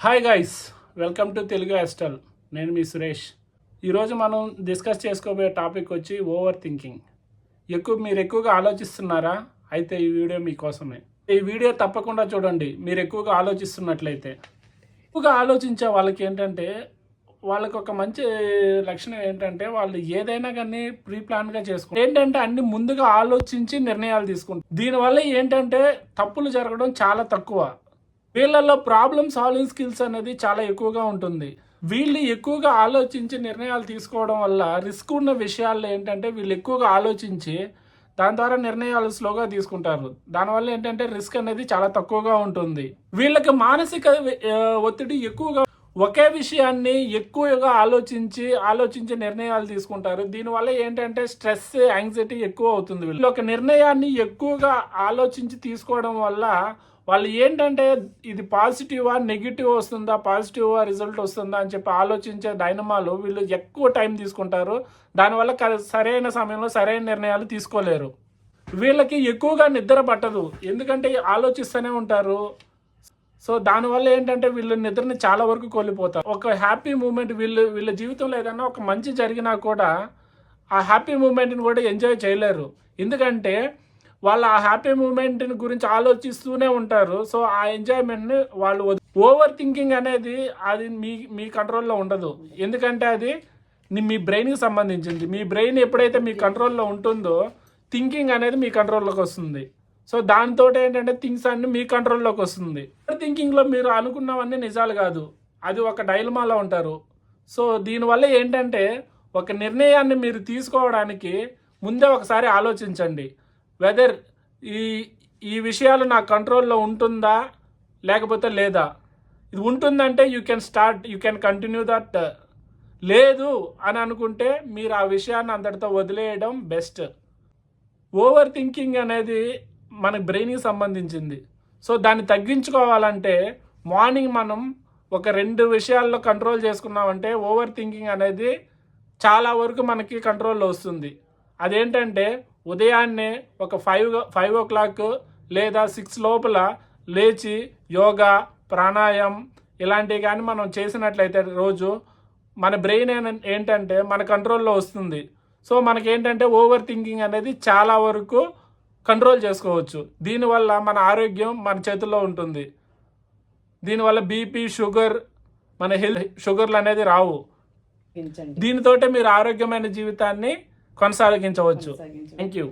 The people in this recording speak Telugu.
Hi guys, welcome to Telugu ఎస్టల్. నేను మీ సురేష్. ఈరోజు మనం డిస్కస్ చేసుకోబోయే టాపిక్ వచ్చి ఓవర్ థింకింగ్. మీరు ఎక్కువగా ఆలోచిస్తున్నారా? అయితే ఈ వీడియో మీకోసమే. ఈ వీడియో తప్పకుండా చూడండి. మీరు ఎక్కువగా ఆలోచిస్తున్నట్లయితే. ఎక్కువగా ఆలోచించే వాళ్ళకి ఏంటంటే వాళ్ళకి ఒక మంచి లక్షణం ఏంటంటే వాళ్ళు ఏదైనా కానీ ప్రీ ప్లాన్గా చేసుకుంటారు. ఏంటంటే అన్ని ముందుగా ఆలోచించి నిర్ణయాలు తీసుకుంటారు. దీనివల్ల ఏంటంటే తప్పులు జరగడం చాలా తక్కువ. వీళ్ళల్లో ప్రాబ్లమ్ సాల్వింగ్ స్కిల్స్ అనేది చాలా ఎక్కువగా ఉంటుంది. వీళ్ళు ఎక్కువగా ఆలోచించి నిర్ణయాలు తీసుకోవడం వల్ల రిస్క్ ఉన్న విషయాల్లో ఏంటంటే వీళ్ళు ఎక్కువగా ఆలోచించి దాని ద్వారా నిర్ణయాలు స్లోగా తీసుకుంటారు. దానివల్ల ఏంటంటే రిస్క్ అనేది చాలా తక్కువగా ఉంటుంది. వీళ్ళకి ఒత్తిడి ఎక్కువగా ఒకే విషయాన్ని ఎక్కువగా ఆలోచించి నిర్ణయాలు తీసుకుంటారు. దీనివల్ల ఏంటంటే స్ట్రెస్, యాంగ్జైటీ ఎక్కువ అవుతుంది. వీళ్ళు ఒక నిర్ణయాన్ని ఎక్కువగా ఆలోచించి తీసుకోవడం వల్ల వాళ్ళు ఏంటంటే ఇది పాజిటివా నెగిటివ్ వస్తుందా, పాజిటివా రిజల్ట్ వస్తుందా అని చెప్పి ఆలోచించే డైనమాలు వీళ్ళు ఎక్కువ టైం తీసుకుంటారు. దానివల్ల సరైన సమయంలో సరైన నిర్ణయాలు తీసుకోలేరు. వీళ్ళకి ఎక్కువగా నిద్ర పట్టదు, ఎందుకంటే ఆలోచిస్తూనే ఉంటారు. సో దానివల్ల ఏంటంటే వీళ్ళు నిద్రని చాలా వరకు కోల్పోతారు. ఒక హ్యాపీ మూమెంట్ వీళ్ళ జీవితంలో ఏదైనా ఒక మంచి జరిగినా కూడా ఆ హ్యాపీ మూమెంట్ని కూడా ఎంజాయ్ చేయలేరు. ఎందుకంటే వాళ్ళు ఆ హ్యాపీ మూమెంట్ని గురించి ఆలోచిస్తూనే ఉంటారు. సో ఆ ఎంజాయ్మెంట్ని వాళ్ళు ఓవర్ థింకింగ్ అనేది అది మీ కంట్రోల్లో ఉండదు. ఎందుకంటే అది మీ బ్రెయిన్కి సంబంధించింది. మీ బ్రెయిన్ ఎప్పుడైతే మీ కంట్రోల్లో ఉంటుందో థింకింగ్ అనేది మీ కంట్రోల్లోకి వస్తుంది. సో దాంతో ఏంటంటే థింగ్స్ అన్ని మీ కంట్రోల్లోకి వస్తుంది. థింకింగ్లో మీరు అనుకున్నవన్నీ నిజాలు కాదు, అది ఒక డైలమాలో ఉంటారు. సో దీనివల్ల ఏంటంటే ఒక నిర్ణయాన్ని మీరు తీసుకోవడానికి ముందే ఒకసారి ఆలోచించండి. వెదర్ ఈ విషయాలు నా కంట్రోల్లో ఉంటుందా లేకపోతే లేదా. ఇది ఉంటుందంటే యూ కెన్ కంటిన్యూ దట్. లేదు అని అనుకుంటే మీరు ఆ విషయాన్ని అంతటితో వదిలేయడం బెస్ట్. ఓవర్ థింకింగ్ అనేది మన బ్రెయిన్కి సంబంధించింది. సో దాన్ని తగ్గించుకోవాలంటే మార్నింగ్ మనం ఒక 2 విషయాల్లో కంట్రోల్ చేసుకున్నామంటే ఓవర్ థింకింగ్ అనేది చాలా వరకు మనకి కంట్రోల్లో వస్తుంది. అదేంటంటే ఉదయాన్నే ఒక 5 o'clock లేదా 6 లోపల లేచి యోగా, ప్రాణాయామం ఇలాంటివి కానీ మనం చేసినట్లయితే రోజు మన బ్రెయిన్ ఏంటంటే మన కంట్రోల్లో వస్తుంది. సో మనకేంటంటే ఓవర్ థింకింగ్ అనేది చాలా వరకు కంట్రోల్ చేసుకోవచ్చు. దీనివల్ల మన ఆరోగ్యం మన చేతుల్లో ఉంటుంది. దీనివల్ల బీపీ, షుగర్, మన షుగర్లు అనేది రావు. దీనితోటే మీరు ఆరోగ్యమైన జీవితాన్ని కొనసాగించవచ్చు. Thank you.